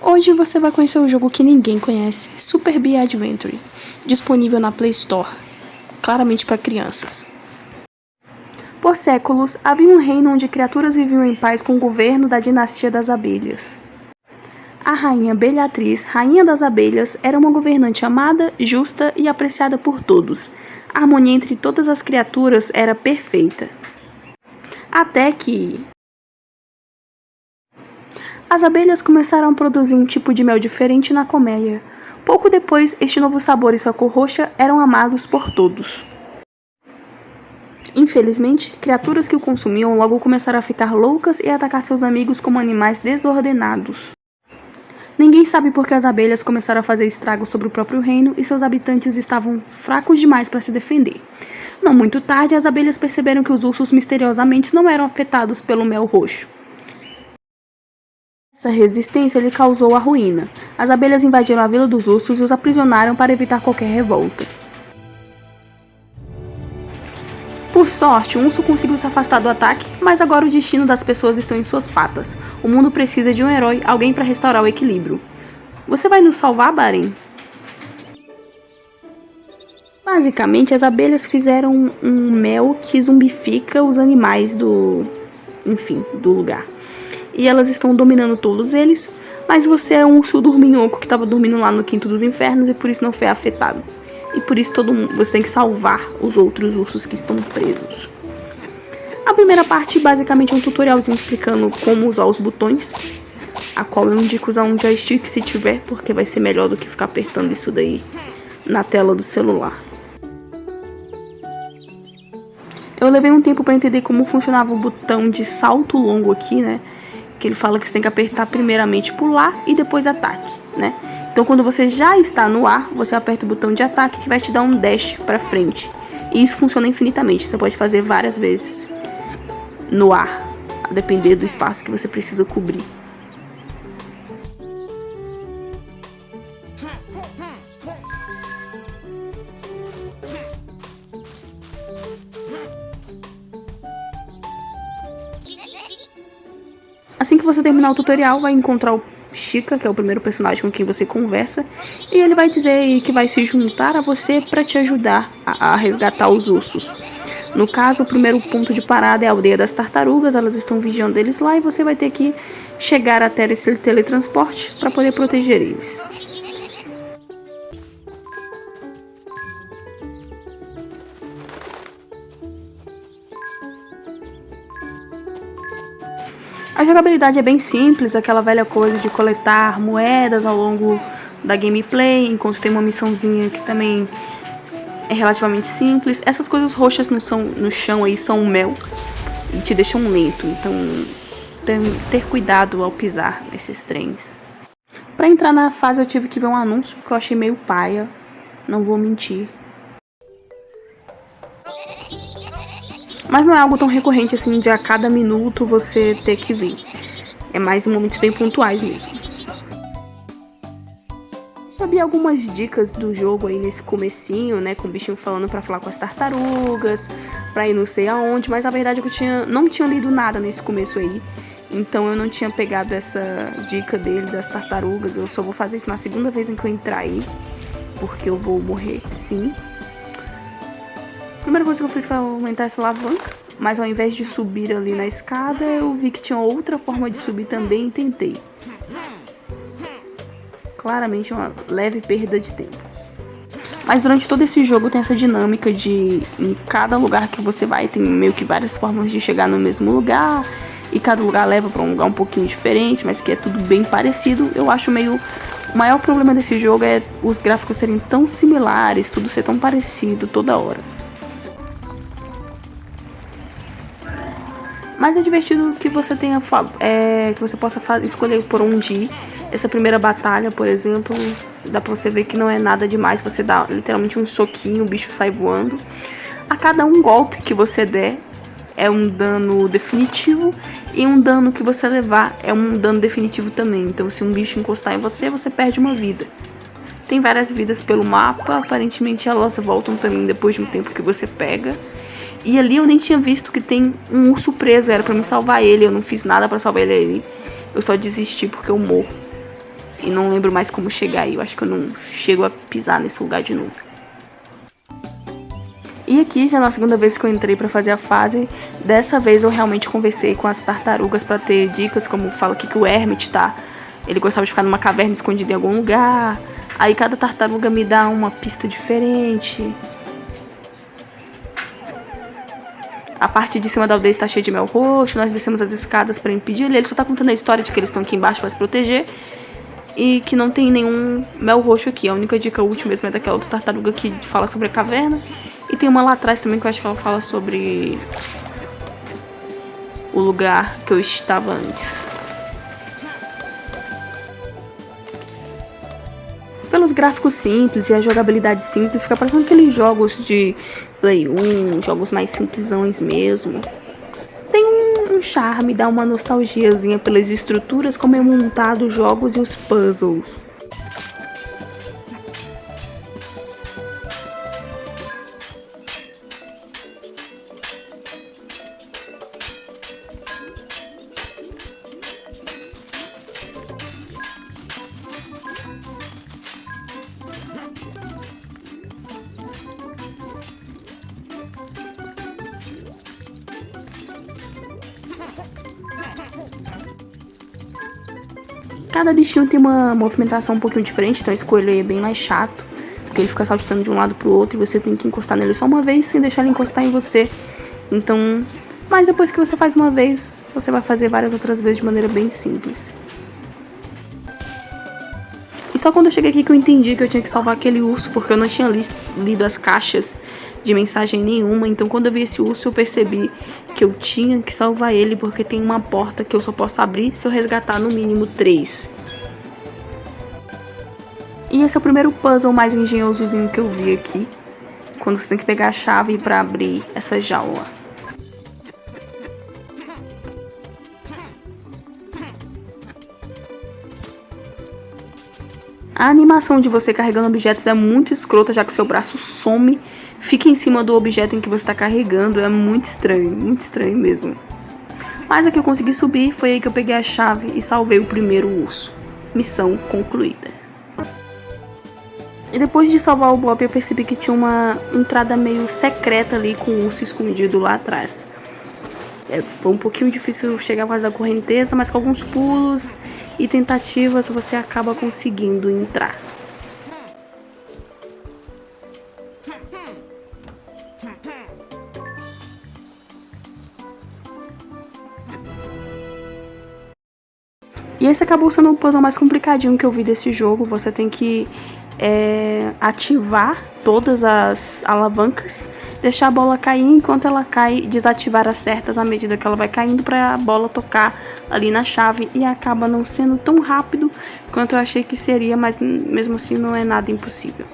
Hoje você vai conhecer um jogo que ninguém conhece, Super Bee Adventure, disponível na Play Store, claramente para crianças. Por séculos, havia um reino onde criaturas viviam em paz com o governo da dinastia das abelhas. A rainha Belhatriz, rainha das abelhas, era uma governante amada, justa e apreciada por todos. A harmonia entre todas as criaturas era perfeita. Até que as abelhas começaram a produzir um tipo de mel diferente na colmeia. Pouco depois, este novo sabor e sua cor roxa eram amados por todos. Infelizmente, criaturas que o consumiam logo começaram a ficar loucas e a atacar seus amigos como animais desordenados. Ninguém sabe por que as abelhas começaram a fazer estragos sobre o próprio reino e seus habitantes estavam fracos demais para se defender. Não muito tarde, as abelhas perceberam que os ursos misteriosamente não eram afetados pelo mel roxo. Essa resistência lhe causou a ruína. As abelhas invadiram a vila dos ursos e os aprisionaram para evitar qualquer revolta. Por sorte, um urso conseguiu se afastar do ataque, mas agora o destino das pessoas está em suas patas. O mundo precisa de um herói, alguém para restaurar o equilíbrio. Você vai nos salvar, Baren? Basicamente, as abelhas fizeram um mel que zumbifica os animais do lugar. E elas estão dominando todos eles, mas você é um urso dorminhoco que estava dormindo lá no quinto dos infernos e por isso não foi afetado. E por isso você tem que salvar os outros ursos que estão presos. A primeira parte basicamente é um tutorialzinho explicando como usar os botões, a qual eu indico usar um joystick se tiver, porque vai ser melhor do que ficar apertando isso daí na tela do celular. Eu levei um tempo para entender como funcionava o botão de salto longo aqui, né? Que ele fala que você tem que apertar primeiramente pular e depois ataque, né? Então quando você já está no ar, você aperta o botão de ataque que vai te dar um dash para frente. E isso funciona infinitamente, você pode fazer várias vezes no ar, a depender do espaço que você precisa cobrir. Assim que você terminar o tutorial, vai encontrar o Chica, que é o primeiro personagem com quem você conversa, e ele vai dizer que vai se juntar a você para te ajudar a resgatar os ursos. No caso, o primeiro ponto de parada é a aldeia das tartarugas, elas estão vigiando eles lá e você vai ter que chegar até esse teletransporte para poder proteger eles. A jogabilidade é bem simples, aquela velha coisa de coletar moedas ao longo da gameplay, enquanto tem uma missãozinha que também é relativamente simples. Essas coisas roxas no chão aí são mel e te deixam lento, então ter cuidado ao pisar nesses trens. Para entrar na fase eu tive que ver um anúncio que eu achei meio paia, não vou mentir. Mas não é algo tão recorrente assim de a cada minuto você ter que vir. É mais em momentos bem pontuais mesmo. Sabia algumas dicas do jogo aí nesse comecinho, né? Com o bichinho falando pra falar com as tartarugas, pra ir não sei aonde. Mas a verdade é que eu não tinha lido nada nesse começo aí. Então eu não tinha pegado essa dica dele das tartarugas. Eu só vou fazer isso na segunda vez em que eu entrar aí. Porque eu vou morrer, sim. A primeira coisa que eu fiz foi aumentar essa alavanca, mas ao invés de subir ali na escada, eu vi que tinha outra forma de subir também e tentei. Claramente uma leve perda de tempo. Mas durante todo esse jogo tem essa dinâmica de em cada lugar que você vai tem meio que várias formas de chegar no mesmo lugar e cada lugar leva para um lugar um pouquinho diferente, mas que é tudo bem parecido. Eu acho meio... O maior problema desse jogo é os gráficos serem tão similares, tudo ser tão parecido toda hora. Mas é divertido que você tenha que você possa escolher por onde ir. Essa primeira batalha, por exemplo, dá pra você ver que não é nada demais. Você dá literalmente um soquinho, o bicho sai voando. A cada um golpe que você der é um dano definitivo, e um dano que você levar é um dano definitivo também. Então se um bicho encostar em você, você perde uma vida. Tem várias vidas pelo mapa, aparentemente elas voltam também depois de um tempo que você pega. E ali eu nem tinha visto que tem um urso preso, era pra me salvar ele, eu não fiz nada pra salvar ele ali. Eu só desisti porque eu morro. E não lembro mais como chegar aí. Eu acho que eu não chego a pisar nesse lugar de novo. E aqui, já na segunda vez que eu entrei pra fazer a fase, dessa vez eu realmente conversei com as tartarugas pra ter dicas, como fala aqui que o Hermit tá. Ele gostava de ficar numa caverna escondida em algum lugar. Aí cada tartaruga me dá uma pista diferente. A parte de cima da aldeia está cheia de mel roxo. Nós descemos as escadas pra impedir ele. Ele só tá contando a história de que eles estão aqui embaixo pra se proteger. E que não tem nenhum mel roxo aqui. A única dica útil mesmo é daquela outra tartaruga que fala sobre a caverna. E tem uma lá atrás também que eu acho que ela fala sobre o lugar que eu estava antes. Pelos gráficos simples e a jogabilidade simples, fica parecendo aqueles jogos de Play 1, jogos mais simplesões mesmo. Tem um charme, dá uma nostalgiazinha pelas estruturas, como é montado os jogos e os puzzles. Cada bichinho tem uma movimentação um pouquinho diferente, então escolher é bem mais chato, porque ele fica saltitando de um lado pro outro e você tem que encostar nele só uma vez sem deixar ele encostar em você. Então, mas depois que você faz uma vez, você vai fazer várias outras vezes de maneira bem simples. E só quando eu cheguei aqui que eu entendi que eu tinha que salvar aquele urso, porque eu não tinha lido as caixas de mensagem nenhuma. Então quando eu vi esse urso eu percebi que eu tinha que salvar ele, porque tem uma porta que eu só posso abrir se eu resgatar no mínimo 3. E esse é o primeiro puzzle mais engenhosozinho que eu vi aqui, quando você tem que pegar a chave para abrir essa jaula. A animação de você carregando objetos é muito escrota, já que seu braço some, fica em cima do objeto em que você está carregando. É muito estranho mesmo. Mas aqui eu consegui subir, foi aí que eu peguei a chave e salvei o primeiro urso. Missão concluída. E depois de salvar o Bob, eu percebi que tinha uma entrada meio secreta ali com o urso escondido lá atrás. Foi um pouquinho difícil chegar por causa da correnteza, mas com alguns pulos e tentativas você acaba conseguindo entrar. E esse acabou sendo o puzzle mais complicadinho que eu vi desse jogo. Você tem que ativar todas as alavancas, deixar a bola cair, enquanto ela cai, desativar as certas à medida que ela vai caindo para a bola tocar ali na chave, e acaba não sendo tão rápido quanto eu achei que seria, mas mesmo assim não é nada impossível.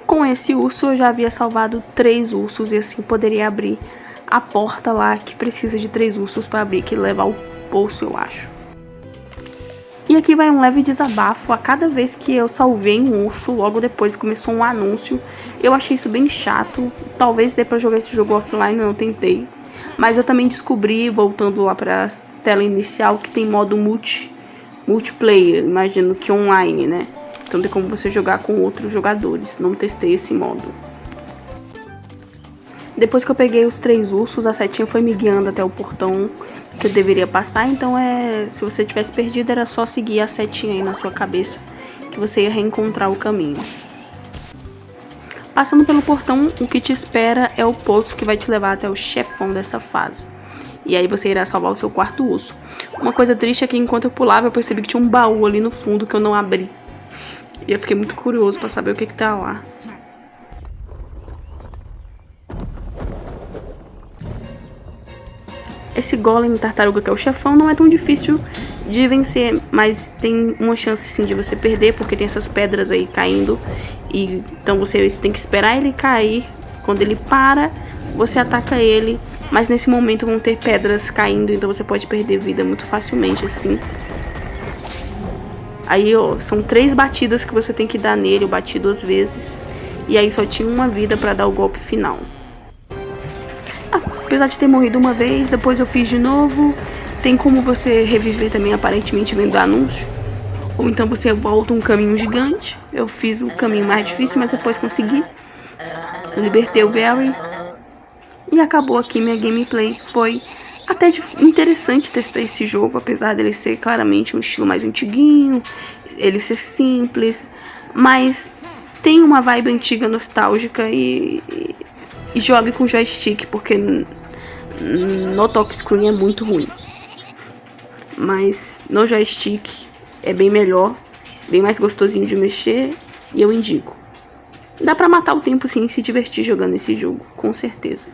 Com esse urso eu já havia salvado 3 ursos e assim poderia abrir a porta lá que precisa de 3 ursos para abrir, que leva ao poço, eu acho. E aqui vai um leve desabafo. A cada vez que eu salvei um urso, logo depois começou um anúncio. Eu achei isso bem chato. Talvez dê pra jogar esse jogo offline, eu não tentei. Mas eu também descobri, voltando lá pra tela inicial, que tem modo multiplayer, imagino que online, né? Então tem como você jogar com outros jogadores. Não testei esse modo. Depois que eu peguei os 3 ursos, a setinha foi me guiando até o portão que eu deveria passar. Então se você tivesse perdido, era só seguir a setinha aí na sua cabeça que você ia reencontrar o caminho. Passando pelo portão, o que te espera é o poço que vai te levar até o chefão dessa fase. E aí você irá salvar o seu quarto urso. Uma coisa triste é que enquanto eu pulava, eu percebi que tinha um baú ali no fundo que eu não abri. E eu fiquei muito curioso pra saber o que tá lá. Esse golem tartaruga que é o chefão não é tão difícil de vencer, mas tem uma chance sim de você perder, porque tem essas pedras aí caindo. E então você tem que esperar ele cair. Quando ele para, você ataca ele Mas nesse momento vão ter pedras caindo, então você pode perder vida muito facilmente assim. Aí, ó, são 3 batidas que você tem que dar nele, eu bati 2 vezes. E aí só tinha uma vida pra dar o golpe final. Apesar de ter morrido uma vez, depois eu fiz de novo. Tem como você reviver também, aparentemente, vendo anúncio. Ou então você volta um caminho gigante. Eu fiz o caminho mais difícil, mas depois consegui. Eu libertei o Barry. E acabou aqui minha gameplay. Foi até interessante testar esse jogo, apesar dele ser claramente um estilo mais antiguinho, ele ser simples, mas tem uma vibe antiga nostálgica e jogue com joystick, porque no touchscreen é muito ruim. Mas no joystick é bem melhor, bem mais gostosinho de mexer e eu indico. Dá pra matar o tempo sim e se divertir jogando esse jogo, com certeza.